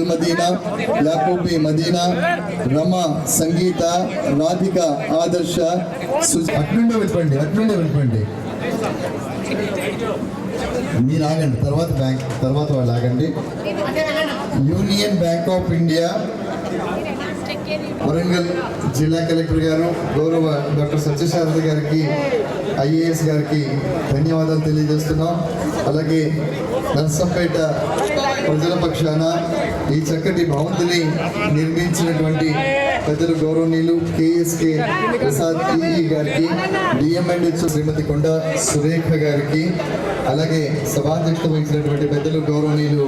మదీనా, యాకూబీ మదీనా, రమ, సంగీత, రాధిక, ఆదర్శ. అట్లుండే వెళ్ళిపోండి మీరు ఆగండి, తర్వాత వాళ్ళు ఆగండి. Union bank of India Warangal జిల్లా కలెక్టర్ గారు గౌరవ డాక్టర్ సత్యశారద గారికి, ఐఏఎస్ గారికి ధన్యవాదాలు తెలియజేస్తున్నాం. అలాగే నర్సంపేట ప్రజల పక్షాన ఈ చక్కటి భవంతిని నిర్మించినటువంటి పెద్దలు గౌరవనీయులు కేఎస్కే ప్రసాద్ ఈఈ గారికి, డిఎంఎండ్హెచ్ శ్రీమతి కొండ సురేఖ గారికి, అలాగే సభాధ్యక్షత వహించినటువంటి పెద్దలు గౌరవనీయులు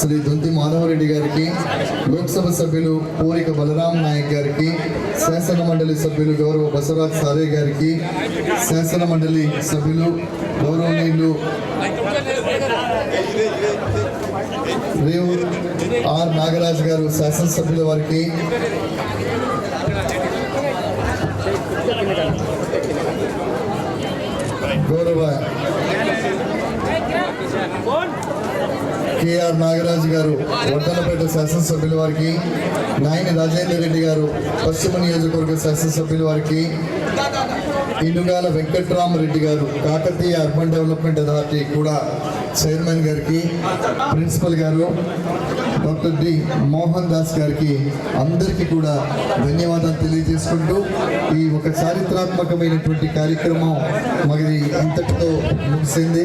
శ్రీ దొంతి మాధవరెడ్డి గారికి, లోక్సభ సభ్యులు పూరిక బలరాం నాయక్ గారికి, శాసన మండలి సభ్యులు గౌరవ బసవరాజ్ సారే గారికి, శాసన మండలి సభ్యులు గౌరవనీయులు రేవు ఆర్ నాగరాజ్ గారు శాసనసభ్యుల వారికి, గౌరవ కేఆర్ నాగరాజు గారు వర్ధనపేట శాసనసభ్యుల వారికి, నాయని రాజేందర్ రెడ్డి గారు పశ్చిమ నియోజకవర్గ శాసనసభ్యుల వారికి, ఇనుగాల వెంకట్రామరెడ్డి గారు కాకతీయ అర్బన్ డెవలప్మెంట్ అథారిటీ కూడా చైర్మన్ గారికి, ప్రిన్సిపల్ గారు డాక్టర్ డి మోహన్ దాస్ గారికి అందరికీ కూడా ధన్యవాదాలు తెలియజేసుకుంటూ ఈ ఒక చారిత్రాత్మకమైనటువంటి కార్యక్రమం మరి ఇంతటితో ముగిసింది.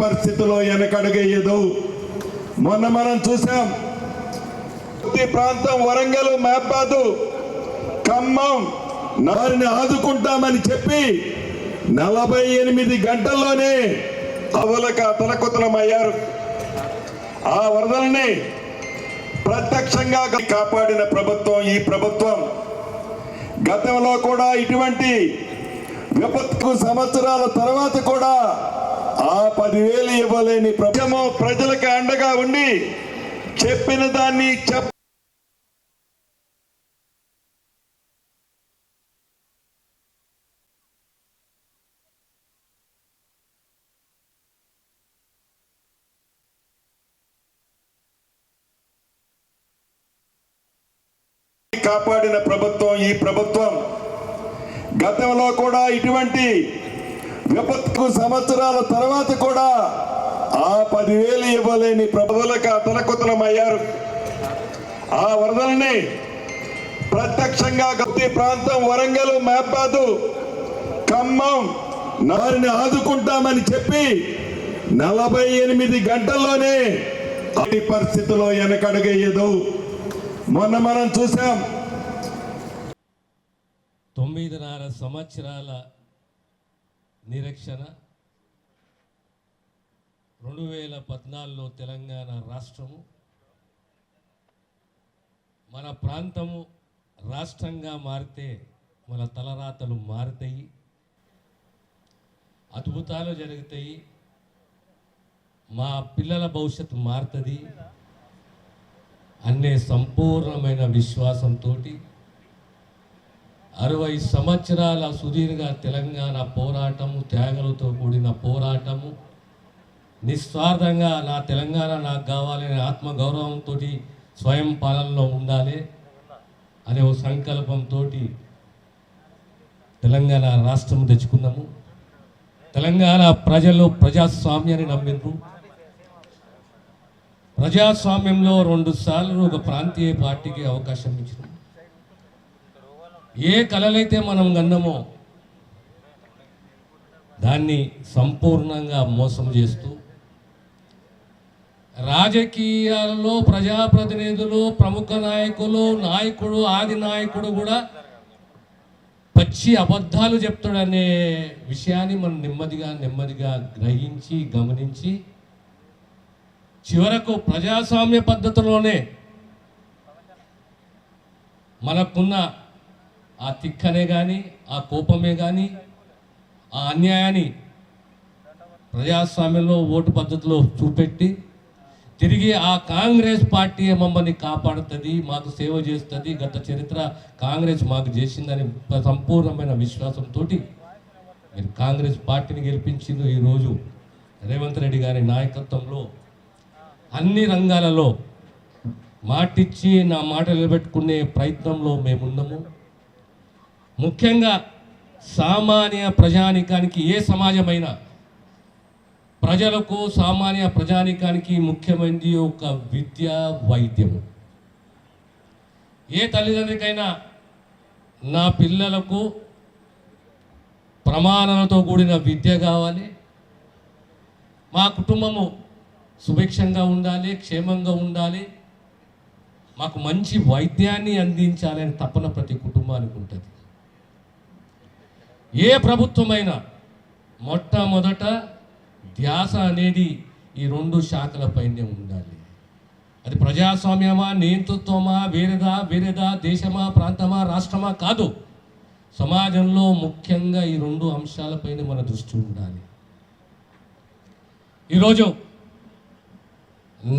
పరిస్థితిలో వెనకడుగేయదు. మొన్న మనం చూసాం, ప్రాంతం వరంగల్, మహబాదు, ఖమ్మం వారిని ఆదుకుంటామని చెప్పి 48 గంటల్లోనే అతలకుతలమయ్యారు. ఆ వరదల్ని ప్రత్యక్షంగా కాపాడిన ప్రభుత్వం ఈ ప్రభుత్వం. గతంలో కూడా ఇటువంటి విపత్తు సంవత్సరాల తర్వాత కూడా ఆ 10,000 ఇవ్వలేని ప్రభుత్వము ప్రజలకు అండగా ఉండి చెప్పిన దాన్ని కాపాడిన ప్రభుత్వం ఈ ప్రభుత్వం. గతంలో కూడా ఇటువంటి విపత్తు సంవత్సరాల తర్వాత కూడా ఆ 10,000 ఇవ్వలేని ప్రభులకు అతలకుతలమయ్యారు. ఆ వరదల్ని ప్రత్యక్షంగా ప్రాంతం వరంగల్, మహబాదు, ఖమ్మం వారిని ఆదుకుంటామని చెప్పి 48 గంటల్లోనే పరిస్థితిలో వెనకడుగేయదు. మొన్న మనం చూసాం, 9.5 సంవత్సరాల నిరీక్షణ. 2014లో తెలంగాణ రాష్ట్రము, మన ప్రాంతము రాష్ట్రంగా మారితే మన తలరాతలు మారుతాయి, అద్భుతాలు జరుగుతాయి, మా పిల్లల భవిష్యత్తు మారుతుంది అనే సంపూర్ణమైన విశ్వాసంతో 60 సంవత్సరాల సుదీర్ఘ తెలంగాణ పోరాటము, త్యాగాలతో కూడిన పోరాటము, నిస్వార్థంగా నా తెలంగాణ నాకు కావాలనే ఆత్మగౌరవంతో స్వయం పాలనలో ఉండాలి అనే ఒక సంకల్పంతో తెలంగాణ రాష్ట్రం తెచ్చుకున్నాము. తెలంగాణ ప్రజలు ప్రజాస్వామ్యాన్ని నమ్మిండ్రు. ప్రజాస్వామ్యంలో 2 సార్లు ఒక ప్రాంతీయ పార్టీకి అవకాశం ఇచ్చినాం. ఏ కలలైతే మనం కన్నామో దాన్ని సంపూర్ణంగా మోసం చేస్తూ రాజకీయాలలో ప్రజాప్రతినిధులు, ప్రముఖ నాయకుడు, ఆది నాయకుడు కూడా పచ్చి అబద్ధాలు చెప్తాడనే విషయాన్ని మనం నెమ్మదిగా గ్రహించి గమనించి చివరకు ప్రజాస్వామ్య పద్ధతిలోనే మనకున్న ఆ తిక్కనే కానీ, ఆ కోపమే కానీ, ఆ అన్యాయాన్ని ప్రజాస్వామ్యంలో ఓటు పద్ధతిలో చూపెట్టి తిరిగి ఆ కాంగ్రెస్ పార్టీ మమ్మల్ని కాపాడుతుంది, మాకు సేవ చేస్తుంది, గత చరిత్ర కాంగ్రెస్ మాకు చేసిందని సంపూర్ణమైన విశ్వాసంతో మీరు కాంగ్రెస్ పార్టీని గెలిపించింది. ఈరోజు రేవంత్ రెడ్డి గారి నాయకత్వంలో అన్ని రంగాలలో మాటిచ్చి నా మాట నిలబెట్టుకునే ప్రయత్నంలో మేమున్నాము. ముఖ్యంగా సామాన్య ప్రజానికానికి, ఏ సమాజమైనా ప్రజలకు, సామాన్య ప్రజానికానికి ముఖ్యమైనది ఒక విద్య, వైద్యము. ఏ తల్లిదండ్రికైనా నా పిల్లలకు ప్రమాణాలతో కూడిన విద్య కావాలి, మా కుటుంబము సుభిక్షంగా ఉండాలి, క్షేమంగా ఉండాలి, మాకు మంచి వైద్యాన్ని అందించాలని తపన ప్రతి కుటుంబానికి ఉంటుంది. ఏ ప్రభుత్వమైనా మొట్టమొదట ధ్యాస అనేది ఈ రెండు శాఖలపైనే ఉండాలి. అది ప్రజాస్వామ్యమా, నియంతృత్వమా, వేరేదా దేశమా, ప్రాంతమా, రాష్ట్రమా కాదు. సమాజంలో ముఖ్యంగా ఈ రెండు అంశాలపైన మన దృష్టి ఉండాలి. ఈరోజు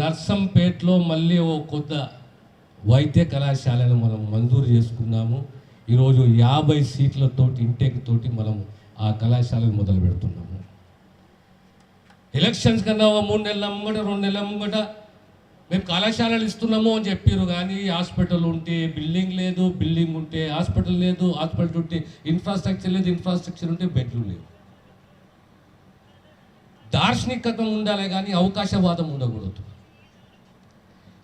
నర్సంపేటలో మళ్ళీ ఓ కొత్త వైద్య కళాశాలను మనం మంజూరు చేసుకున్నాము. ఈరోజు 50 సీట్లతోటి, ఇంటేక్ తోటి మనం ఆ కళాశాలను మొదలు పెడుతున్నాము. ఎలక్షన్స్ కన్నా 3 నెలల ముంగట, 2 నెలల ముంగట మేము కళాశాలలు ఇస్తున్నాము అని చెప్పారు. కానీ హాస్పిటల్ ఉంటే బిల్డింగ్ లేదు, బిల్డింగ్ ఉంటే హాస్పిటల్ లేదు, హాస్పిటల్ ఉంటే ఇన్ఫ్రాస్ట్రక్చర్ లేదు, ఇన్ఫ్రాస్ట్రక్చర్ ఉంటే బెడ్లు లేవు. దార్శనికత ఉండాలి కానీ అవకాశవాదం ఉండకూడదు.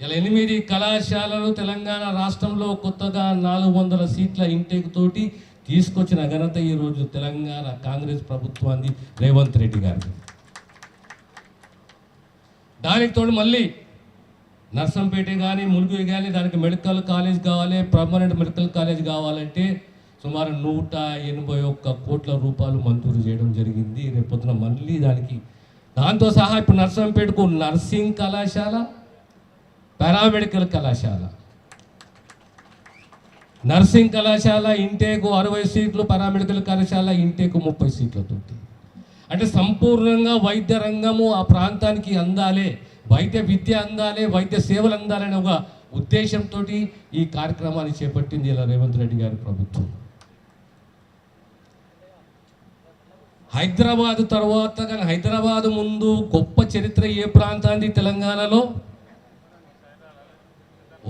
ఇలా 8 కళాశాలలు తెలంగాణ రాష్ట్రంలో కొత్తగా 400 సీట్ల ఇంటేక్ తోటి తీసుకొచ్చిన ఘనత ఈరోజు తెలంగాణ కాంగ్రెస్ ప్రభుత్వాన్ని, రేవంత్ రెడ్డి గారిని. దానికి తోడు మళ్ళీ నర్సంపేట కానీ, ములుగు కానీ, దానికి మెడికల్ కాలేజ్ కావాలి, పర్మనెంట్ మెడికల్ కాలేజ్ కావాలంటే సుమారు 181 కోట్ల రూపాయలు మంజూరు చేయడం జరిగింది. రేపొద్దున మళ్ళీ దాంతో సహా ఇప్పుడు నర్సంపేటకు నర్సింగ్ కళాశాల, పారామెడికల్ కళాశాల, నర్సింగ్ కళాశాల ఇంటేకు 60 సీట్లు, పారామెడికల్ కళాశాల ఇంటేకు 30 సీట్లతో. అంటే సంపూర్ణంగా వైద్య రంగము ఆ ప్రాంతానికి అందాలి, వైద్య విద్య అందాలి, వైద్య సేవలు అందాలనే ఒక ఉద్దేశంతో ఈ కార్యక్రమాన్ని చేపట్టింది ఇలా రేవంత్ రెడ్డి గారి ప్రభుత్వం. హైదరాబాద్ తర్వాత కానీ హైదరాబాద్ ముందు గొప్ప చరిత్ర ఏ ప్రాంతాన్ని తెలంగాణలో?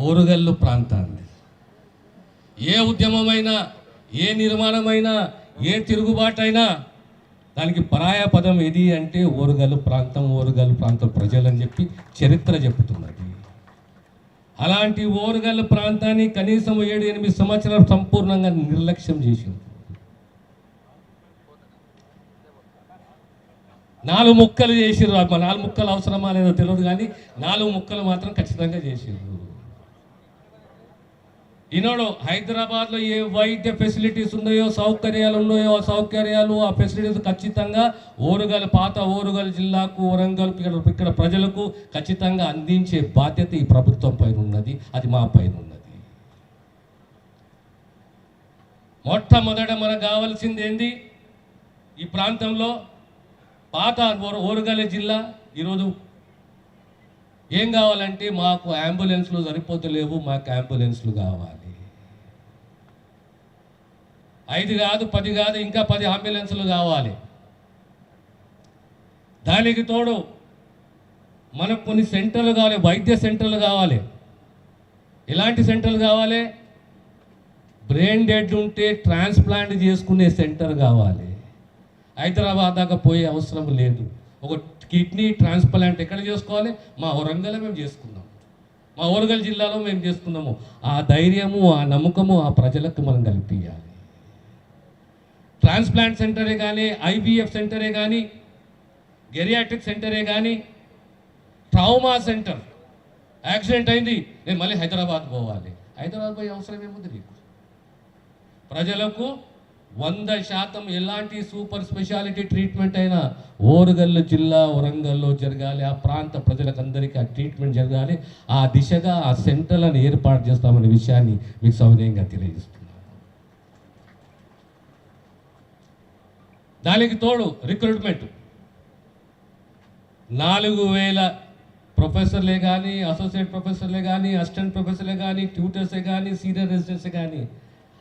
ఓరుగల్లు ప్రాంతాన్ని. ఏ ఉద్యమమైనా, ఏ నిర్మాణమైనా, ఏ తిరుగుబాటైనా దానికి పరాయ పదం ఏది అంటే ఓరుగల్లు ప్రాంతం ప్రజలని చెప్పి చరిత్ర చెబుతున్నది. అలాంటి ఓరుగల్లు ప్రాంతాన్ని కనీసం 7-8 సంవత్సరాలు సంపూర్ణంగా నిర్లక్ష్యం చేసింది. 4 ముక్కలు చేసిర్రు. 4 ముక్కలు అవసరమా లేదో తెలియదు కానీ 4 ముక్కలు మాత్రం ఖచ్చితంగా చేసిర్రు. ఈనాడు హైదరాబాద్లో ఏ వైద్య ఫెసిలిటీస్ ఉన్నాయో, సౌకర్యాలు ఉన్నాయో, ఆ ఫెసిలిటీస్ ఖచ్చితంగా పాత ఓరుగల్ జిల్లాకు, వరంగల్ ఇక్కడ ప్రజలకు ఖచ్చితంగా అందించే బాధ్యత ఈ ప్రభుత్వం పైన ఉన్నది, అది మా పైన ఉన్నది. మొట్టమొదట మనకు కావాల్సింది ఏంది? ఈ ప్రాంతంలో పాత ఓరుగల్ జిల్లా ఈరోజు ఏం కావాలంటే మాకు అంబులెన్స్లు సరిపోతలేవు, మాకు అంబులెన్స్లు కావాలి. 5 కాదు, 10 కాదు, ఇంకా 10 అంబులెన్స్లు కావాలి. దానికి తోడు మనకు కొన్ని సెంటర్లు కావాలి, వైద్య సెంటర్లు కావాలి. ఎలాంటి సెంటర్లు కావాలి? బ్రెయిన్ డెడ్ ఉంటే ట్రాన్స్ప్లాంట్ చేసుకునే సెంటర్ కావాలి. హైదరాబాద్ దాకా పోయే అవసరం లేదు. ఒక కిడ్నీ ట్రాన్స్ప్లాంట్ ఎక్కడ చేసుకోవాలి? మా వరంగల్లో మేము చేసుకున్నాము, మా ఓరుగల్ జిల్లాలో మేము చేసుకున్నాము. ఆ ధైర్యము, ఆ నమ్మకము ఆ ప్రజలకు మనం కల్పించాలి. ట్రాన్స్ప్లాంట్ సెంటరే కానీ, IVF సెంటరే కానీ, గెరియాట్రిక్ సెంటరే కానీ, ట్రామా సెంటర్. యాక్సిడెంట్ అయింది, నేను మళ్ళీ హైదరాబాద్ పోవాలి. హైదరాబాద్ పోయే అవసరం ఏముంది నీకు? ప్రజలకు 100% ఎలాంటి సూపర్ స్పెషాలిటీ ట్రీట్మెంట్ అయినా ఓరుగల్లు జిల్లా, వరంగల్లో జరగాలి. ఆ ప్రాంత ప్రజలకు అందరికీ ఆ ట్రీట్మెంట్ జరగాలి. ఆ దిశగా ఆ సెంటర్లను ఏర్పాటు చేస్తామనే విషయాన్ని మీకు సౌనీయంగా తెలియజేస్తున్నాను. దానికి తోడు రిక్రూట్మెంట్ 4000 ప్రొఫెసర్లే కానీ, అసోసియేట్ ప్రొఫెసర్లే కానీ, అసిస్టెంట్ ప్రొఫెసర్లే కానీ, ట్యూటర్సే కానీ, సీనియర్ రెసిడెంట్సే కానీ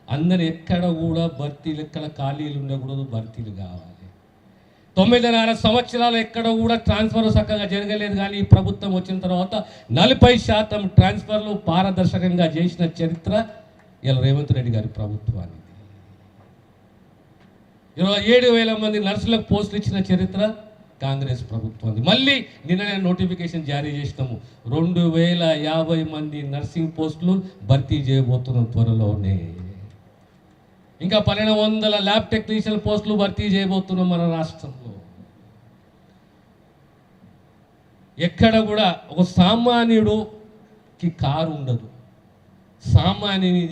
అందరు ఎక్కడ కూడా భర్తీలు, ఎక్కడ ఖాళీలు ఉండకూడదు, భర్తీలు కావాలి. 9.5 సంవత్సరాలు ఎక్కడ కూడా ట్రాన్స్ఫర్ చక్కగా జరగలేదు. కానీ ఈ ప్రభుత్వం వచ్చిన తర్వాత 40% ట్రాన్స్ఫర్లు పారదర్శకంగా చేసిన చరిత్ర ఇలా రేవంత్ రెడ్డి గారి ప్రభుత్వానికి. 27,000 మంది నర్సులకు పోస్టులు ఇచ్చిన చరిత్ర కాంగ్రెస్ ప్రభుత్వానికి. మళ్ళీ నిన్ననే నోటిఫికేషన్ జారీ చేసినాము, 2,050 మంది నర్సింగ్ పోస్టులు భర్తీ చేయబోతున్నాం త్వరలోనే. ఇంకా 1,200 ల్యాబ్ టెక్నీషియన్ పోస్టులు భర్తీ చేయబోతున్నాం మన రాష్ట్రంలో. ఎక్కడ కూడా ఒక సామాన్యుడికి కారు ఉండదు, సామాన్యుని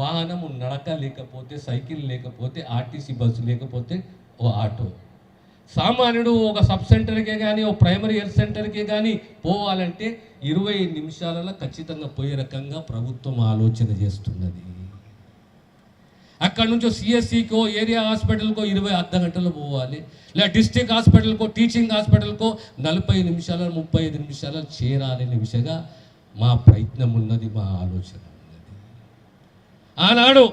వాహనము నడక లేకపోతే, సైకిల్ లేకపోతే, ఆర్టీసీ బస్సు లేకపోతే ఓ ఆటో. సామాన్యుడు ఒక సబ్ సెంటర్కే కానీ, ఓ ప్రైమరీ హెల్త్ సెంటర్కే కానీ పోవాలంటే 20 నిమిషాలలో ఖచ్చితంగా పోయే రకంగా ప్రభుత్వం ఆలోచన చేస్తున్నది. అక్కడ నుంచి సిఎస్సికో, ఏరియా హాస్పిటల్కో 20 అర్ధగంటలు పోవాలి, లేదా డిస్ట్రిక్ట్ హాస్పిటల్కో, టీచింగ్ హాస్పిటల్కో 40 నిమిషాలు, 35 నిమిషాలు చేరాలనే విషయంగా మా ప్రయత్నం ఉన్నది, మా ఆలోచన ఉన్నది. ఆనాడు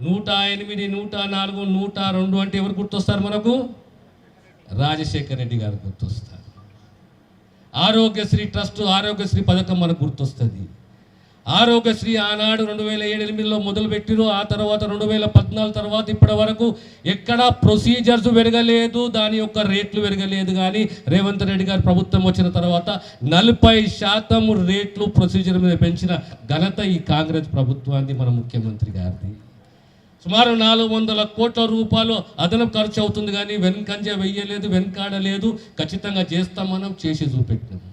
108, 104, 102 అంటే ఎవరు గుర్తొస్తారు మనకు? రాజశేఖర్ రెడ్డి గారు గుర్తొస్తారు. ఆరోగ్యశ్రీ ట్రస్ట్, ఆరోగ్యశ్రీ పథకం మనకు గుర్తొస్తుంది. ఆరోగ్యశ్రీ ఆనాడు 2007-8లో మొదలుపెట్టిరు. ఆ తర్వాత 2014 తర్వాత ఇప్పటి వరకు ఎక్కడా ప్రొసీజర్స్ పెరగలేదు, దాని యొక్క రేట్లు పెరగలేదు. కానీ రేవంత్ రెడ్డి గారు ప్రభుత్వం వచ్చిన తర్వాత 40% రేట్లు ప్రొసీజర్ మీద పెంచిన ఘనత ఈ కాంగ్రెస్ ప్రభుత్వాన్ని, మన ముఖ్యమంత్రి గారిది. సుమారు 400 కోట్ల రూపాయలు అదనపు ఖర్చు అవుతుంది. కానీ వెనుకంజ వెయ్యలేదు, వెనకాడలేదు, ఖచ్చితంగా చేస్తాం, మనం చేసి చూపెట్టినాము.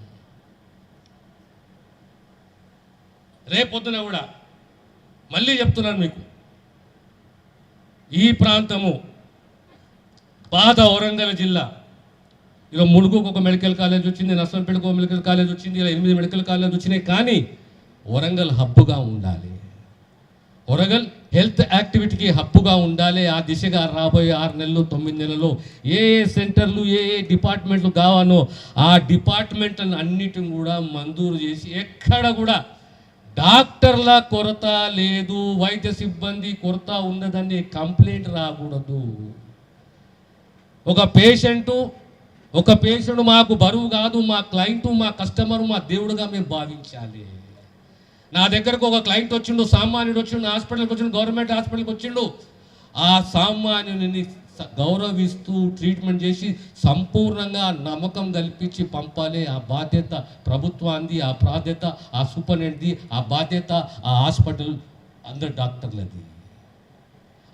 రేపొద్దున కూడా మళ్ళీ చెప్తున్నాను మీకు, ఈ ప్రాంతము పాత వరంగల్ జిల్లా, ఇలా ములుగుకు ఒక మెడికల్ కాలేజ్ వచ్చింది, నర్సంపేటకు ఒక మెడికల్ కాలేజ్ వచ్చింది, ఇలా 8 మెడికల్ కాలేజ్ వచ్చినాయి. కానీ వరంగల్ హబ్బుగా ఉండాలి, వరంగల్ హెల్త్ యాక్టివిటీకి హబ్బుగా ఉండాలి. ఆ దిశగా రాబోయే 6 నెలలు 9 నెలల్లో ఏ సెంటర్లు, ఏ డిపార్ట్మెంట్లు కావాలో ఆ డిపార్ట్మెంట్లను అన్నిటిని కూడా మంజూరు చేసి, ఎక్కడ కూడా డాక్టర్ల కొరత లేదు, వైద్య సిబ్బంది కొరత ఉన్నదని కంప్లైంట్ రాకూడదు. ఒక పేషెంట్ మాకు బరువు కాదు, మా క్లయింట్, మా కస్టమర్, మా దేవుడుగా మేము భావించాలి. నా దగ్గరకు ఒక క్లయింట్ వచ్చిండు, సామాన్యుడు వచ్చిండు, హాస్పిటల్కి వచ్చిండు, గవర్నమెంట్ హాస్పిటల్కి వచ్చిండు. ఆ సామాన్యుని గౌరవిస్తూ ట్రీట్మెంట్ చేసి సంపూర్ణంగా నమ్మకం కల్పించి పంపాలి. ఆ బాధ్యత ప్రభుత్వాన్ని, ఆ బాధ్యత ఆ సూపరింటెండెంట్ది, ఆ బాధ్యత ఆ హాస్పిటల్ అందరు డాక్టర్లది.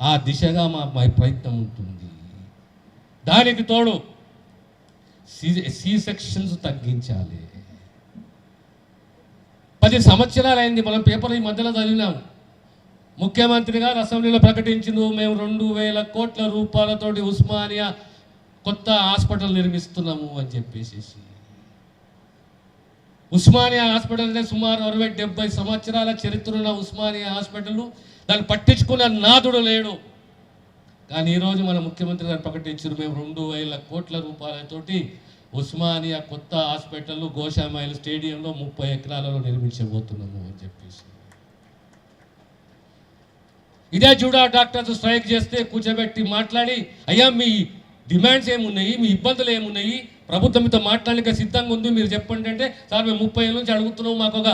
ఆ దిశగా మా ప్రయత్నం ఉంటుంది. దానికి తోడు సి సెక్షన్స్ తగ్గించాలి. 10 సంవత్సరాలు అయింది, మనం పేపర్ ఈ మధ్యలో చదివినాం. ముఖ్యమంత్రి గారు అసెంబ్లీలో ప్రకటించిండు, మేము 2,000 కోట్ల రూపాయలతోటి ఉస్మానియా కొత్త హాస్పిటల్ నిర్మిస్తున్నాము అని చెప్పేసి. ఉస్మానియా హాస్పిటల్ అంటే సుమారు 60-70 సంవత్సరాల చరిత్ర ఉన్న ఉస్మానియా హాస్పిటల్, దాన్ని పట్టించుకున్న నాదుడు లేడు. కానీ ఈరోజు మన ముఖ్యమంత్రి గారు ప్రకటించారు, మేము 2,000 కోట్ల రూపాయలతోటి ఉస్మానియా కొత్త హాస్పిటల్ గోషామాయిల్ స్టేడియంలో 30 ఎకరాలలో నిర్మించబోతున్నాము అని చెప్పేసి. ఇదే జూడా డాక్టర్స్ స్ట్రైక్ చేస్తే కూర్చోబెట్టి మాట్లాడి, అయ్యా మీ డిమాండ్స్ ఏమున్నాయి, మీ ఇబ్బందులు ఏమున్నాయి, ప్రభుత్వం మీతో మాట్లాడడానికి సిద్ధంగా ఉంది, మీరు చెప్పండి అంటే, సార్ మేము 30 ఏళ్ళ నుంచి అడుగుతున్నాం, మాకు ఒక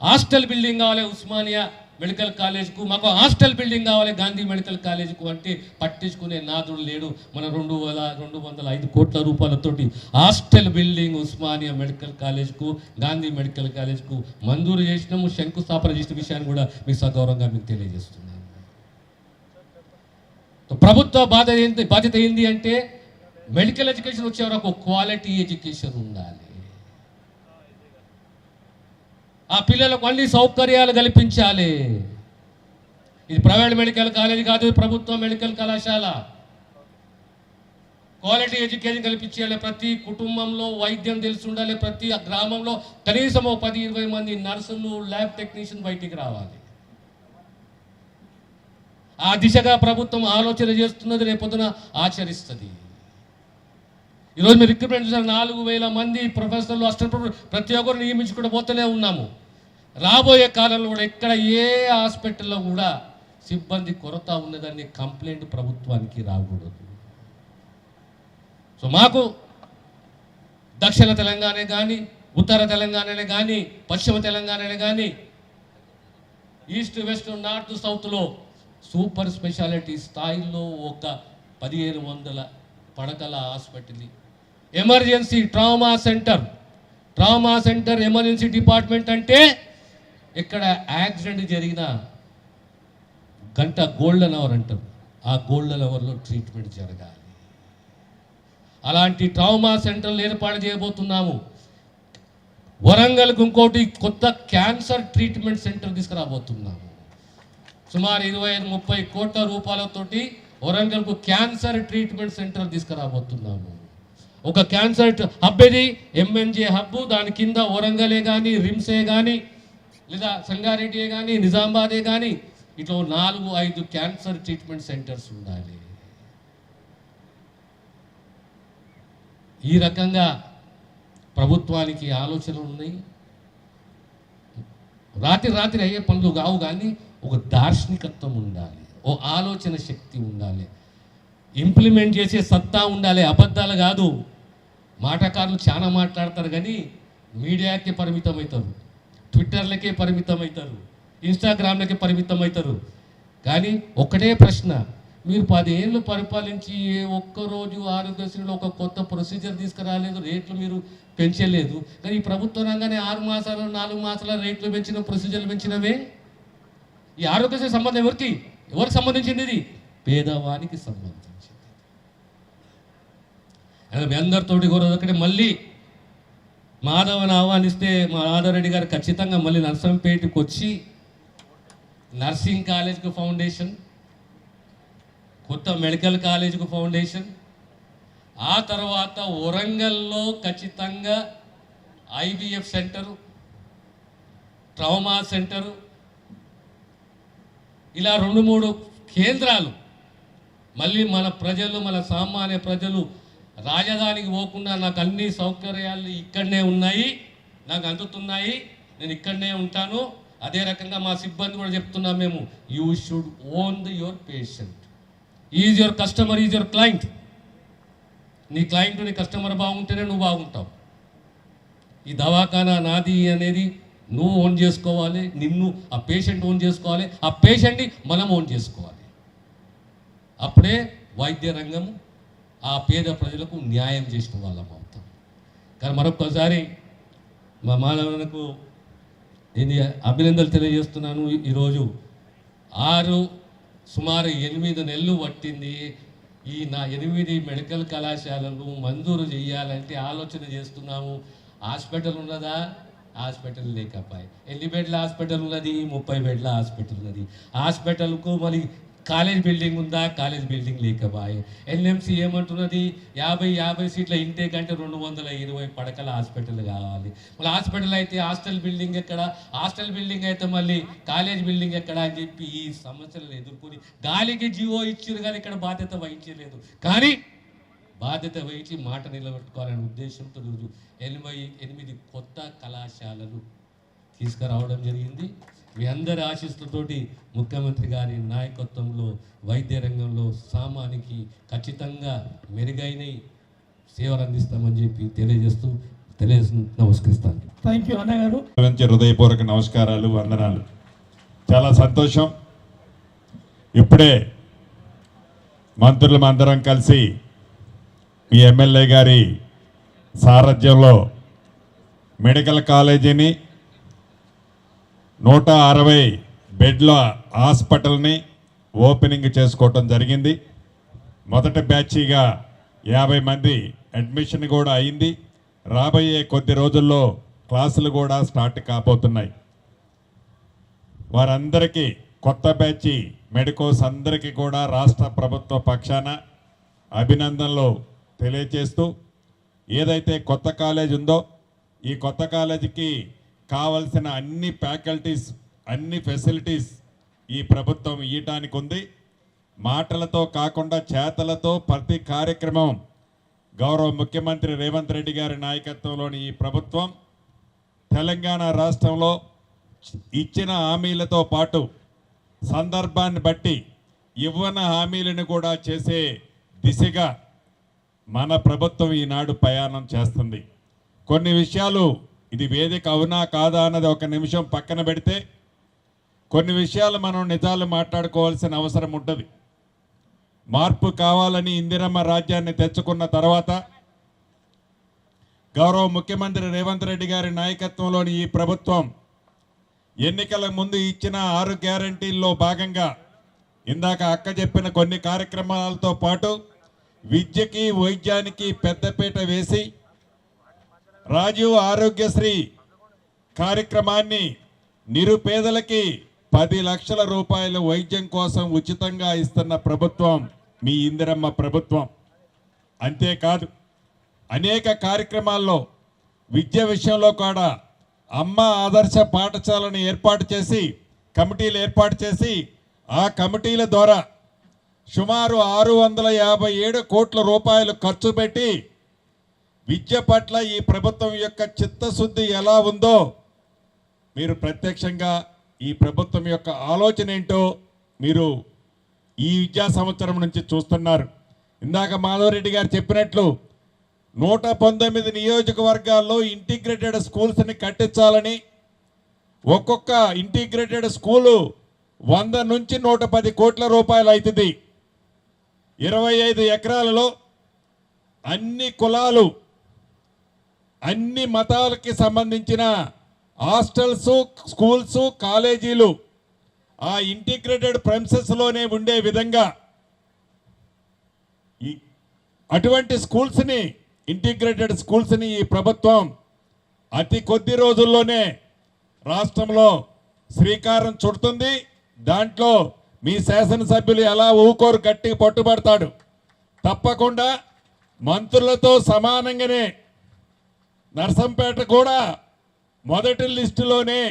హాస్టల్ బిల్డింగ్ కావాలి ఉస్మానియా మెడికల్ కాలేజ్కు, మాకు హాస్టల్ బిల్డింగ్ కావాలి గాంధీ మెడికల్ కాలేజ్కు అంటే పట్టించుకునే నాదుడు లేడు. మన 205 కోట్ల రూపాయలతోటి హాస్టల్ బిల్డింగ్ ఉస్మానియా మెడికల్ కాలేజ్కు, గాంధీ మెడికల్ కాలేజ్కు మంజూరు చేసినాము, శంకుస్థాపన చేసిన విషయాన్ని కూడా మీకు సగౌరవంగా మీకు తెలియజేస్తున్నాను. ప్రభుత్వ బాధ్యత ఏంటి అంటే, మెడికల్ ఎడ్యుకేషన్ వచ్చే వరకు క్వాలిటీ ఎడ్యుకేషన్ ఉండాలి. ఆ పిల్లలకు అన్ని సౌకర్యాలు కల్పించాలి. ఇది ప్రైవేట్ మెడికల్ కాలేజ్ కాదు, ప్రభుత్వ మెడికల్ కళాశాల. క్వాలిటీ ఎడ్యుకేషన్ కల్పించాలి. ప్రతి కుటుంబంలో వైద్యం తెలిసి ఉండాలి. ప్రతి గ్రామంలో కనీసం 10-20 మంది నర్సులు, ల్యాబ్ టెక్నీషియన్ బయటికి రావాలి. ఆ దిశగా ప్రభుత్వం ఆలోచన చేస్తున్నది, రేపొద్దున ఆచరిస్తుంది. ఈరోజు మీరు రిక్రూట్మెంట్ చూసారు, 4,000 మంది ప్రొఫెసర్లు, అసిస్టెంట్ ప్రతి ఒక్కరు నియమించుకుంటూ పోతూనే ఉన్నాము. రాబోయే కాలంలో కూడా ఎక్కడ ఏ హాస్పిటల్లో కూడా సిబ్బంది కొరత ఉన్నదని కంప్లైంట్ ప్రభుత్వానికి రాకూడదు. సో మాకు దక్షిణ తెలంగాణ కానీ, ఉత్తర తెలంగాణనే కానీ, పశ్చిమ తెలంగాణనే కానీ, ఈస్ట్ వెస్ట్ నార్త్ సౌత్లో సూపర్ స్పెషాలిటీ స్థాయిలో ఒక 1,500 పడకల hospital, emergency trauma centre emergency department అంటే ఇక్కడ యాక్సిడెంట్ జరిగిన గంట గోల్డెన్ అవర్ అంటారు, ఆ గోల్డెన్ అవర్లో ట్రీట్మెంట్ జరగాలి. అలాంటి ట్రామా సెంటర్లు ఏర్పాటు చేయబోతున్నాము. వరంగల్కి ఇంకోటి కొత్త క్యాన్సర్ ట్రీట్మెంట్ సెంటర్ తీసుకురాబోతున్నాము. సుమారు 25-30 కోట్ల రూపాయలతోటి వరంగల్కు క్యాన్సర్ ట్రీట్మెంట్ సెంటర్ తీసుకురాబోతున్నాము. ఒక క్యాన్సర్ హబ్ ఇది ఎంఎన్జే హబ్. దాని కింద వరంగలే కానీ, రిమ్సే కానీ, లేదా సంగారెడ్డియే కానీ, నిజామాబాదే కానీ, ఇట్లా 4-5 క్యాన్సర్ ట్రీట్మెంట్ సెంటర్స్ ఉండాలి. ఈ రకంగా ప్రభుత్వానికి ఆలోచనలు ఉన్నాయి. రాత్రి అయ్యే పనులు కావు, కానీ ఒక దార్శనికత్వం ఉండాలి, ఓ ఆలోచన శక్తి ఉండాలి, ఇంప్లిమెంట్ చేసే సత్తా ఉండాలి. అబద్ధాలు కాదు. మాటకారులు చాలా మాట్లాడతారు కానీ మీడియాకే పరిమితం అవుతారు, ట్విట్టర్లకే పరిమితం అవుతారు, ఇన్స్టాగ్రామ్లకే పరిమితం అవుతారు. కానీ ఒక్కటే ప్రశ్న, మీరు 10 ఏళ్ళు పరిపాలించి ఒక్కరోజు ఆరోగ్యశ్రీలో ఒక కొత్త ప్రొసీజర్ తీసుకురాలేదు, రేట్లు మీరు పెంచలేదు. కానీ ఈ ప్రభుత్వ రంగానే 6 మాసాలు 4 మాసాల రేట్లు పెంచిన, ప్రొసీజర్లు పెంచినవే. ఈ ఆరోగ్యశ్రీ సంబంధం ఎవరికి సంబంధించింది? ఇది పేదవానికి సంబంధించింది. మీ అందరితోటి కూడా ఒకటి మళ్ళీ మాధవని ఆహ్వానిస్తే మా మాధవరెడ్డి గారు ఖచ్చితంగా మళ్ళీ నర్సంపేటకు వచ్చి నర్సింగ్ కాలేజ్కు ఫౌండేషన్, కొత్త మెడికల్ కాలేజ్కు ఫౌండేషన్, ఆ తర్వాత వరంగల్లో ఖచ్చితంగా ఐవీఎఫ్ సెంటరు, ట్రామా సెంటరు, ఇలా 2-3 కేంద్రాలు మళ్ళీ మన ప్రజలు, మన సామాన్య ప్రజలు రాజధానికి పోకుండా నాకు అన్ని సౌకర్యాలు ఇక్కడనే ఉన్నాయి, నాకు అందుతున్నాయి, నేను ఇక్కడనే ఉంటాను. అదే రకంగా మా సిబ్బంది కూడా చెప్తున్నాం మేము, you should own your patient, is your customer, is your client. నీ క్లయింట్, నీ కస్టమర్ బాగుంటేనే నువ్వు బాగుంటావు. ఈ దవాఖానా నాది అనేది నువ్వు ఓన్ చేసుకోవాలి, నిన్ను ఆ పేషెంట్ ఓన్ చేసుకోవాలి, ఆ పేషెంట్ని మనం ఓన్ చేసుకోవాలి. అప్పుడే వైద్య రంగము ఆ పేద ప్రజలకు న్యాయం చేసిన వాళ్ళం అవుతాం. కానీ మరొకసారి మా మానవులకు నేను అభినందనలు తెలియజేస్తున్నాను. ఈరోజు సుమారు 8 నెలలు పట్టింది ఈ 8 మెడికల్ కళాశాలలు మంజూరు చేయాలంటే ఆలోచన చేస్తున్నాము. హాస్పిటల్ ఉన్నదా? హాస్పిటల్ లేకపోయి. ఎన్ని బెడ్ల హాస్పిటల్ ఉన్నది? 30 బెడ్ల హాస్పిటల్ ఉన్నది. హాస్పిటల్కు మరి కాలేజ్ బిల్డింగ్ ఉందా? కాలేజ్ బిల్డింగ్ లేకపోయి. ఎన్ఎంసీ ఏమంటున్నది? 50 సీట్ల ఇంటేక్ అంటే 220 పడకల హాస్పిటల్ కావాలి. మళ్ళీ హాస్పిటల్ అయితే హాస్టల్ బిల్డింగ్ ఎక్కడ? హాస్టల్ బిల్డింగ్ అయితే మళ్ళీ కాలేజ్ బిల్డింగ్ ఎక్కడ అని చెప్పి ఈ సమస్యలను ఎదుర్కొని గాలికి జీవో ఇచ్చారు, కానీ ఇక్కడ బాధ్యత వహించలేదు. కానీ బాధ్యత వహించి మాట నిలబెట్టుకోవాలనే ఉద్దేశంతో 88 కొత్త కళాశాలలు తీసుకురావడం జరిగింది. మీ అందరి ఆశీస్సులతోటి ముఖ్యమంత్రి గారి నాయకత్వంలో వైద్య రంగంలో సామాన్యునికి ఖచ్చితంగా మెరుగైన సేవలు అందిస్తామని చెప్పి తెలియజేస్తూ నమస్కరిస్తాను. థ్యాంక్ యూ అన్నగారు. హృదయపూర్వక నమస్కారాలు, వందనాలు. చాలా సంతోషం. ఇప్పుడే మంత్రులం అందరం కలిసి మీ ఎమ్మెల్యే గారి సారథ్యంలో మెడికల్ కాలేజీని 160 బెడ్ల హాస్పిటల్ని ఓపెనింగ్ చేసుకోవటం జరిగింది. మొదటి బ్యాచీగా 50 మంది అడ్మిషన్ కూడా అయింది. రాబోయే కొద్ది రోజుల్లో క్లాసులు కూడా స్టార్ట్ కాబోతున్నాయి. వారందరికీ కొత్త బ్యాచీ మెడికోస్ అందరికీ కూడా రాష్ట్ర ప్రభుత్వ పక్షాన అభినందనలు తెలియజేస్తూ, ఏదైతే కొత్త కాలేజ్ ఉందో ఈ కొత్త కాలేజీకి కావలసిన అన్ని ఫ్యాకల్టీస్, అన్ని ఫెసిలిటీస్ ఈ ప్రభుత్వం ఇవ్వటానికి ఉంది. మాటలతో కాకుండా చేతలతో ప్రతి కార్యక్రమం గౌరవ ముఖ్యమంత్రి రేవంత్ రెడ్డి గారి నాయకత్వంలోని ఈ ప్రభుత్వం తెలంగాణ రాష్ట్రంలో ఇచ్చిన హామీలతో పాటు సందర్భాన్ని బట్టి ఇవ్వని హామీలను కూడా చేసే దిశగా మన ప్రభుత్వం ఈనాడు ప్రయాణం చేస్తుంది. కొన్ని విషయాలు ఇది వేదిక అవునా కాదా అన్నది ఒక నిమిషం పక్కన పెడితే కొన్ని విషయాలు మనం నిజాలు మాట్లాడుకోవాల్సిన అవసరం ఉంటుంది. మార్పు కావాలని ఇందిరమ్మ రాజ్యాన్ని తెచ్చుకున్న తర్వాత గౌరవ ముఖ్యమంత్రి రేవంత్ రెడ్డి గారి నాయకత్వంలోని ఈ ప్రభుత్వం ఎన్నికల ముందు ఇచ్చిన 6 గ్యారంటీల్లో భాగంగా ఇందాక అక్క చెప్పిన కొన్ని కార్యక్రమాలతో పాటు విద్యకి వైద్యానికి పెద్దపీట వేసి రాజీవ్ ఆరోగ్యశ్రీ కార్యక్రమాన్ని నిరుపేదలకి 10 లక్షల రూపాయల వైద్యం కోసం ఉచితంగా ఇస్తున్న ప్రభుత్వం మీ ఇందిరమ్మ ప్రభుత్వం. అంతేకాదు అనేక కార్యక్రమాల్లో విద్య విషయంలో కూడా అమ్మ ఆదర్శ పాఠశాలను ఏర్పాటు చేసి కమిటీలు ఏర్పాటు చేసి ఆ కమిటీల ద్వారా సుమారు 657 కోట్ల రూపాయలు ఖర్చు పెట్టి విద్య పట్ల ఈ ప్రభుత్వం యొక్క చిత్తశుద్ధి ఎలా ఉందో మీరు ప్రత్యక్షంగా ఈ ప్రభుత్వం యొక్క ఆలోచన ఏంటో మీరు ఈ విద్యా సంవత్సరం నుంచి చూస్తున్నారు. ఇందాక మాధవరెడ్డి గారు చెప్పినట్లు 119 నియోజకవర్గాల్లో ఇంటిగ్రేటెడ్ స్కూల్స్ని కట్టించాలని ఒక్కొక్క ఇంటిగ్రేటెడ్ స్కూలు 100 నుంచి 110 కోట్ల రూపాయలు అవుతుంది. 25 ఎకరాలలో అన్ని కులాలు అన్ని మతాలకి సంబంధించిన హాస్టల్స్ స్కూల్స్ కాలేజీలు ఆ ఇంటిగ్రేటెడ్ ప్రెమిసెస్లోనే ఉండే విధంగా అటువంటి స్కూల్స్ని ఇంటిగ్రేటెడ్ స్కూల్స్ని ఈ ప్రభుత్వం అతి కొద్ది రోజుల్లోనే రాష్ట్రంలో శ్రీకారం చుడుతుంది. దాంట్లో మీ శాసనసభ్యులు ఎలా ఊకోరు గట్టిగా పట్టుబడతాడు. తప్పకుండా మంత్రులతో సమానంగానే నర్సంపేట కూడా మొదటి లిస్టులోనే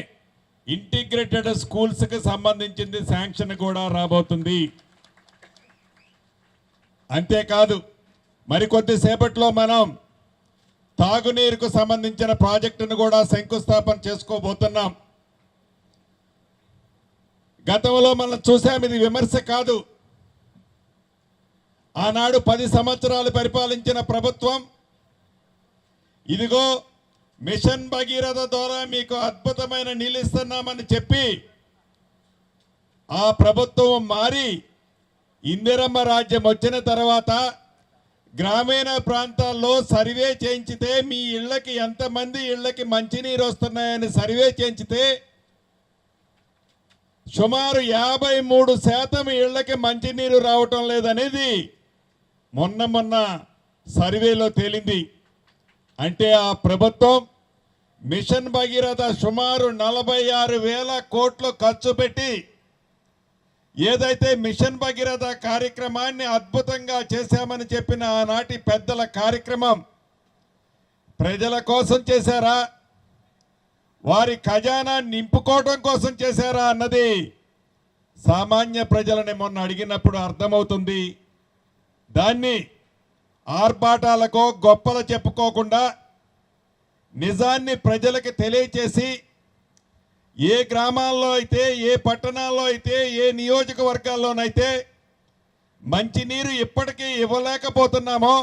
ఇంటిగ్రేటెడ్ స్కూల్స్కి సంబంధించింది శాంక్షన్ కూడా రాబోతుంది. అంతేకాదు మరికొద్దిసేపట్లో మనం తాగునీరుకు సంబంధించిన ప్రాజెక్టును కూడా శంకుస్థాపన చేసుకోబోతున్నాం. గతంలో మనం చూసాం, ఇది విమర్శ కాదు. ఆనాడు 10 సంవత్సరాలు పరిపాలించిన ప్రభుత్వం ఇదిగో మిషన్ భగీరథ ద్వారా మీకు అద్భుతమైన నీళ్ళు ఇస్తున్నామని చెప్పి ఆ ప్రభుత్వం మారి ఇందిరమ్మ రాజ్యం వచ్చిన తర్వాత గ్రామీణ ప్రాంతాల్లో సర్వే చేయించితే మీ ఇళ్ళకి ఎంతమంది ఇళ్ళకి మంచినీరు వస్తున్నాయని సర్వే చేయించితే సుమారు 53% ఇళ్ళకి మంచినీరు రావటం లేదనేది మొన్న సర్వేలో తేలింది. అంటే ఆ ప్రభుత్వం మిషన్ భగీరథ సుమారు 46,000 కోట్లు ఖర్చు పెట్టి ఏదైతే మిషన్ భగీరథ కార్యక్రమాన్ని అద్భుతంగా చేశామని చెప్పిన ఆనాటి పెద్దల కార్యక్రమం ప్రజల కోసం చేశారా, వారి ఖజానా నింపుకోవడం కోసం చేశారా అన్నది సామాన్య ప్రజలని మొన్న అడిగినప్పుడు అర్థమవుతుంది. దాన్ని ఆర్భాటాలకో గొప్పలు చెప్పుకోకుండా నిజాన్ని ప్రజలకు తెలియచేసి ఏ గ్రామాల్లో అయితే ఏ పట్టణాల్లో అయితే ఏ నియోజకవర్గాల్లోనైతే మంచినీరు ఇప్పటికీ ఇవ్వలేకపోతున్నామో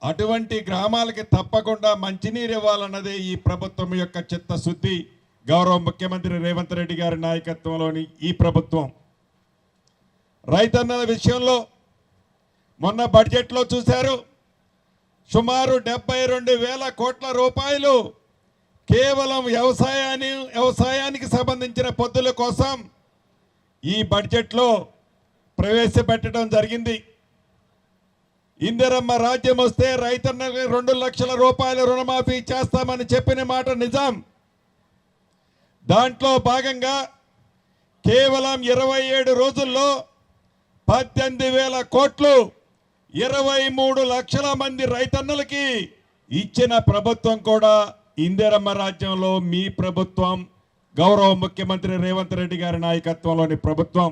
అటువంటి గ్రామాలకి తప్పకుండా మంచినీరు ఇవ్వాలన్నదే ఈ ప్రభుత్వం యొక్క చిత్తశుద్ధి. గౌరవ ముఖ్యమంత్రి రేవంత్ రెడ్డి గారి నాయకత్వంలోని ఈ ప్రభుత్వం రైతన్నల విషయంలో మొన్న బడ్జెట్లో చూశారు, సుమారు 72,000 కోట్ల రూపాయలు కేవలం వ్యవసాయానికి సంబంధించిన పద్ధతుల కోసం ఈ బడ్జెట్లో ప్రవేశపెట్టడం జరిగింది. ఇందిరమ్మ రాజ్యం వస్తే రైతన్నలకు 2 లక్షల రూపాయల రుణమాఫీ చేస్తామని చెప్పిన మాట నిజం. దాంట్లో భాగంగా కేవలం 27 రోజుల్లో 18,000 కోట్లు 23 లక్షల మంది రైతన్నలకి ఇచ్చిన ప్రభుత్వం కూడా ఇందిరమ్మ రాజ్యంలో మీ ప్రభుత్వం, గౌరవ ముఖ్యమంత్రి రేవంత్ రెడ్డి గారి నాయకత్వంలోని ప్రభుత్వం.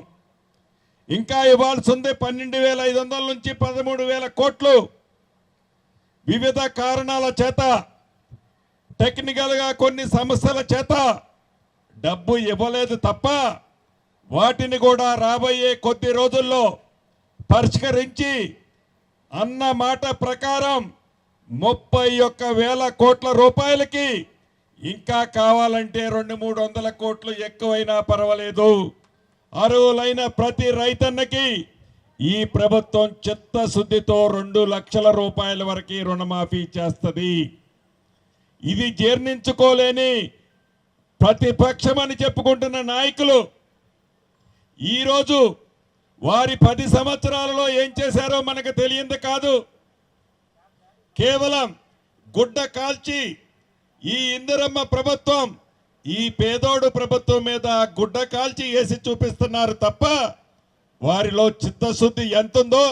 ఇంకా ఇవ్వాల్సి ఉంది 12,500 నుంచి 13,000 కోట్లు. వివిధ కారణాల చేత, టెక్నికల్గా కొన్ని సమస్యల చేత డబ్బు ఇవ్వలేదు తప్ప వాటిని కూడా రాబోయే కొద్ది రోజుల్లో పరిష్కరించి అన్న మాట ప్రకారం 31,000 కోట్ల రూపాయలకి ఇంకా కావాలంటే 200-300 కోట్లు ఎక్కువైనా పర్వాలేదు, అర్హులైన ప్రతి రైతన్నకి ఈ ప్రభుత్వం చిత్తశుద్ధితో 2 లక్షల రూపాయల వరకు రుణమాఫీ చేస్తుంది. ఇది జీర్ణించుకోలేని ప్రతిపక్షమని చెప్పుకుంటున్న నాయకులు ఈరోజు వారి 10 సంవత్సరాలలో ఏం చేశారో మనకు తెలియంది కాదు. కేవలం గుడ్డ కాల్చి ఈ ఇందిరమ్మ ప్రభుత్వం, ఈ పేదోడు ప్రభుత్వం మీద గుడ్డ కాల్చి వేసి చూపిస్తున్నారు తప్ప వారిలో చిత్తశుద్ధి ఎంతుందో,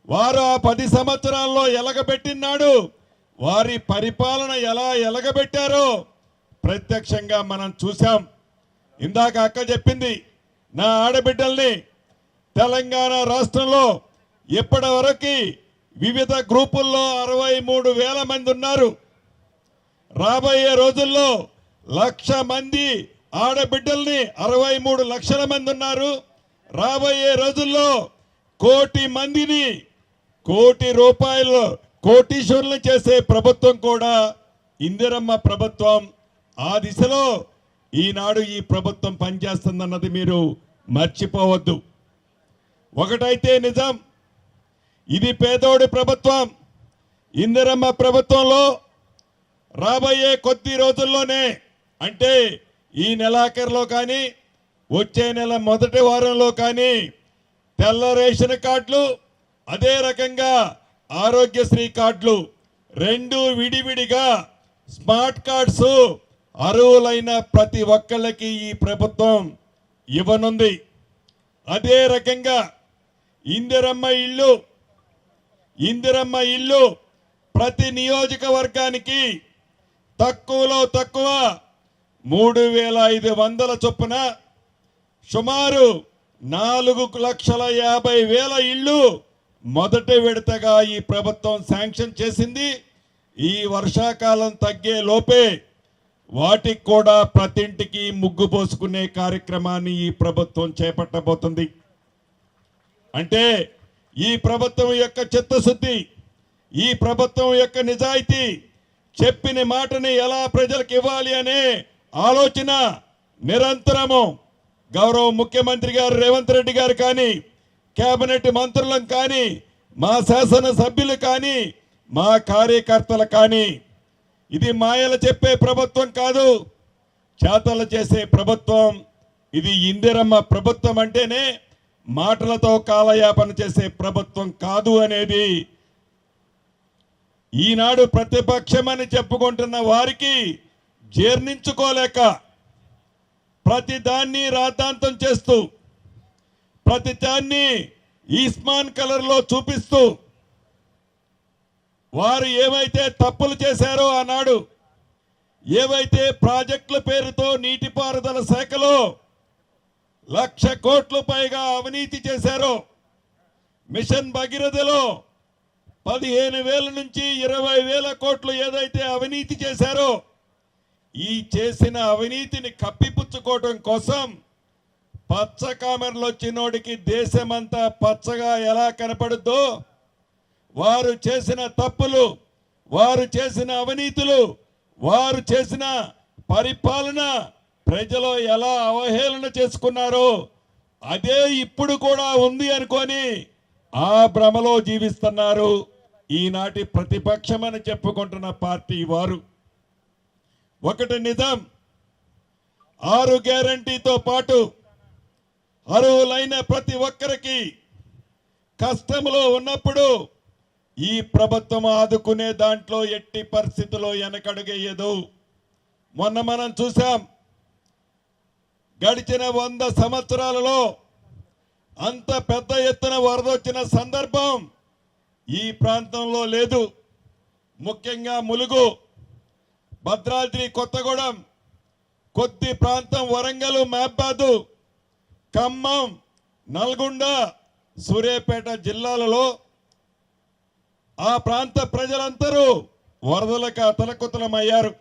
వారు ఆ 10 సంవత్సరాల్లో ఎలగబెట్టినాడు, వారి పరిపాలన ఎలా ఎలగబెట్టారో ప్రత్యక్షంగా మనం చూసాం. ఇందాక అక్క చెప్పింది, నా ఆడబిడ్డల్ని తెలంగాణ రాష్ట్రంలో ఇప్పటి వరకు వివిధ గ్రూపుల్లో 63,000 మంది ఉన్నారు. రాబోయే రోజుల్లో 1,00,000 మంది ఆడబిడ్డల్ని 63 లక్షల మంది ఉన్నారు. రాబోయే రోజుల్లో 1,00,00,000 మందిని 1,00,00,000 రూపాయలు కోటీశ్వరులను చేసే ప్రభుత్వం కూడా ఇందిరమ్మ ప్రభుత్వం. ఆ దిశలో ఈనాడు ఈ ప్రభుత్వం పనిచేస్తుందన్నది మీరు మర్చిపోవద్దు. ఒకటైతే నిజం, ఇది పేదోడి ప్రభుత్వం. ఇందిరమ్మ ప్రభుత్వంలో రాబోయే కొద్ది రోజుల్లోనే, అంటే ఈ నెలాఖరులో కానీ వచ్చే నెల మొదటి వారంలో కానీ తెల్ల రేషన్ కార్డులు, అదే రకంగా ఆరోగ్యశ్రీ కార్డులు 2 విడివిడిగా స్మార్ట్ కార్డ్స్ అర్హులైన ప్రతి ఒక్కళ్ళకి ఈ ప్రభుత్వం ఇవ్వనుంది. అదే రకంగా ఇందిరమ్మ ఇల్లు ప్రతి నియోజకవర్గానికి తక్కువలో తక్కువ 3,500 చొప్పున సుమారు 4,50,000 ఇళ్ళు మొదటి విడతగా ఈ ప్రభుత్వం శాంక్షన్ చేసింది. ఈ వర్షాకాలం తగ్గే లోపే వాటికి కూడా ప్రతి ఇంటికి ముగ్గు పోసుకునే కార్యక్రమాన్ని ఈ ప్రభుత్వం చేపట్టబోతుంది. అంటే ఈ ప్రభుత్వం యొక్క చిత్తశుద్ధి, ఈ ప్రభుత్వం యొక్క నిజాయితీ, చెప్పిన మాటని ఎలా ప్రజలకు ఇవ్వాలి అనే ఆలోచన నిరంతరము గౌరవ ముఖ్యమంత్రి గారు రేవంత్ రెడ్డి గారు కానీ, కేబినెట్ మంత్రులను కానీ, మా శాసన సభ్యులు కానీ, మా కార్యకర్తలు కానీ, ఇది మాయలు చెప్పే ప్రభుత్వం కాదు, చేతలు చేసే ప్రభుత్వం. ఇది ఇందిరమ్మ ప్రభుత్వం అంటేనే మాటలతో కాలయాపన చేసే ప్రభుత్వం కాదు అనేది ఈనాడు ప్రతిపక్షమని చెప్పుకుంటున్న వారికి జీర్ణించుకోలేక ప్రతి దాన్ని రాద్ధాంతం చేస్తూ, ప్రతి దాన్ని ఈస్మాన్ కలర్లో చూపిస్తూ, వారు ఏవైతే తప్పులు చేశారో ఆనాడు, ఏవైతే ప్రాజెక్టుల పేరుతో నీటిపారుదల శాఖలో 1,00,000 కోట్ల పైగా అవినీతి చేశారో, మిషన్ భగీరథలో 15,000 నుంచి 20,000 కోట్లు ఏదైతే అవినీతి చేశారో, ఈ చేసిన అవినీతిని కప్పిపుచ్చుకోవడం కోసం పచ్చ కామెరలు వచ్చినోడికి దేశమంతా పచ్చగా ఎలా కనపడుద్దో, వారు చేసిన తప్పులు, వారు చేసిన అవినీతులు, వారు చేసిన పరిపాలన ప్రజలు ఎలా అవహేళన చేసుకున్నారో అదే ఇప్పుడు కూడా ఉంది అనుకొని ఆ భ్రమలో జీవిస్తున్నారు ఈనాటి ప్రతిపక్షమని చెప్పుకుంటున్న పార్టీ వారు. ఒకటి నిజం, 6 గ్యారంటీతో పాటు అర్హులైన ప్రతి ఒక్కరికి కష్టంలో ఉన్నప్పుడు ఈ ప్రభుత్వం ఆదుకునే దాంట్లో ఎట్టి పరిస్థితుల్లో వెనకడుగేయదు. మొన్న మనం చూసాం, గడిచిన 100 సంవత్సరాలలో అంత పెద్ద ఎత్తున వరద వచ్చిన సందర్భం ఈ ప్రాంతంలో లేదు. ముఖ్యంగా ములుగు, భద్రాద్రి కొత్తగూడెం, కొద్ది ప్రాంతం వరంగల్, మహబాద్, ఖమ్మం, నల్గొండ, సూర్యాపేట జిల్లాలలో ఆ ప్రాంత ప్రజలందరూ వరదలకు అతలకుతలమయ్యారు.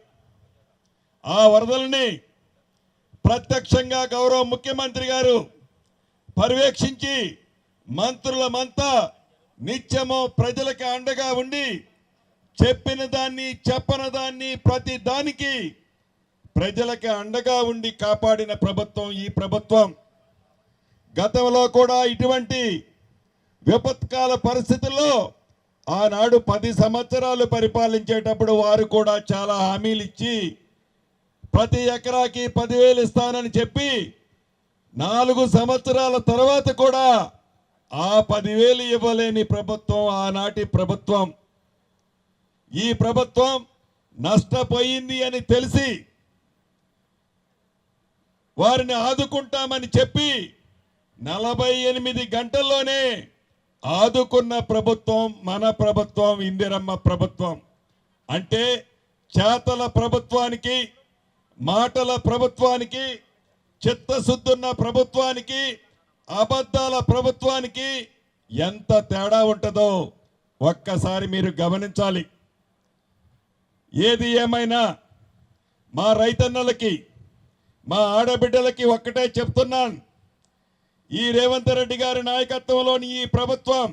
ఆ వరదల్ని ప్రత్యక్షంగా గౌరవ ముఖ్యమంత్రి గారు పర్యవేక్షించి మంత్రులమంతా నిత్యము ప్రజలకు అండగా ఉండి చెప్పిన దాన్ని చెప్పని దాన్ని ప్రతి దానికి ప్రజలకు అండగా ఉండి కాపాడిన ప్రభుత్వం ఈ ప్రభుత్వం. గతంలో కూడా ఇటువంటి విపత్కాల పరిస్థితుల్లో ఆనాడు 10 సంవత్సరాలు పరిపాలించేటప్పుడు వారు కూడా చాలా హామీలు ఇచ్చి ప్రతి ఎకరాకి 10,000 ఇస్తానని చెప్పి 4 సంవత్సరాల తర్వాత కూడా ఆ 10,000 ఇవ్వలేని ప్రభుత్వం ఆనాటి ప్రభుత్వం. ఈ ప్రభుత్వం నష్టపోయింది అని తెలిసి వారిని ఆదుకుంటామని చెప్పి 48 గంటల్లోనే ఆదుకున్న ప్రభుత్వం మన ప్రభుత్వం, ఇందిరమ్మ ప్రభుత్వం. అంటే చేతల ప్రభుత్వానికి, మాటల ప్రభుత్వానికి, చిత్తశుద్ధున్న ప్రభుత్వానికి, అబద్ధాల ప్రభుత్వానికి ఎంత తేడా ఉంటుందో ఒక్కసారి మీరు గమనించాలి. ఏది ఏమైనా మా రైతన్నలకి, మా ఆడబిడ్డలకి ఒక్కటే చెప్తున్నాను, ఈ రేవంత్ రెడ్డి గారి నాయకత్వంలోని ఈ ప్రభుత్వం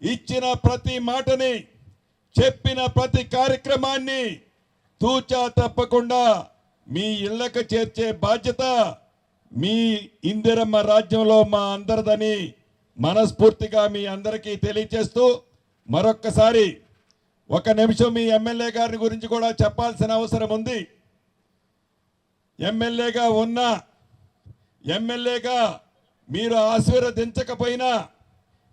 ఇచ్చిన ప్రతి మాటని, చెప్పిన ప్రతి కార్యక్రమాన్ని తూచా తప్పకుండా మీ ఇళ్లకు చేర్చే బాధ్యత మీ ఇందిరమ్మ రాజ్యంలో మా అందరిదని మనస్ఫూర్తిగా మీ అందరికీ తెలియజేస్తూ, మరొక్కసారి 1 నిమిషం మీ ఎమ్మెల్యే గారి గురించి కూడా చెప్పాల్సిన అవసరం ఉంది. ఎమ్మెల్యేగా ఉన్నా, ఎమ్మెల్యేగా మీరు ఆశీర్వదించకపోయినా,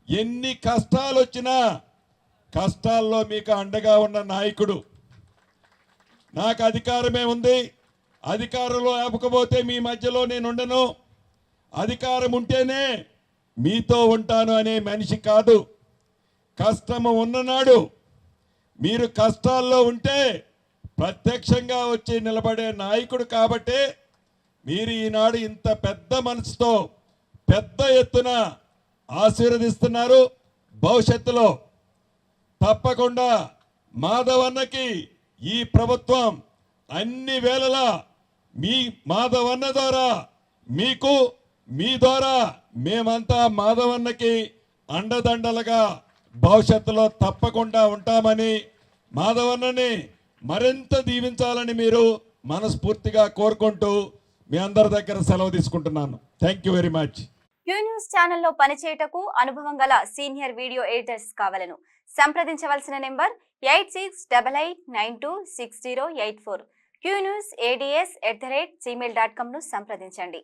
ఎన్ని కష్టాలు వచ్చినా కష్టాల్లో మీకు అండగా ఉన్న నాయకుడు. నాకు అధికారమే ఉంది, అధికారంలో లేకపోతే మీ మధ్యలో నేను ఉండను, అధికారం ఉంటేనే మీతో ఉంటాను అనే మనిషి కాదు. కష్టము ఉన్ననాడు మీరు కష్టాల్లో ఉంటే ప్రత్యక్షంగా వచ్చి నిలబడే నాయకుడు. కాబట్టి మీరు ఈనాడు ఇంత పెద్ద మనసుతో పెద్ద ఎత్తున ఆశీర్వదిస్తున్నారు. భవిష్యత్తులో తప్పకుండా మాధవన్నకి ఈ ప్రభుత్వం అన్ని వేళలా మీ మాధవన్న ద్వారా మీకు, మీ ద్వారా మేమంతా మాధవన్నకి అండదండలుగా భవిష్యత్తులో తప్పకుండా ఉంటామని, మాధవన్నని మరింత దీవించాలని మీరు మనస్ఫూర్తిగా కోరుకుంటూ మీ అందరి దగ్గర సెలవు తీసుకుంటున్నాను. Thank you very much. Q news ఛానల్లో పనిచేయటకు అనుభవం గల సీనియర్ వీడియో ఎడిటర్స్ కావాలను సంప్రదించవలసిన నెంబర్ 8688926084. qnewsads@gmail.com ను సంప్రదించండి.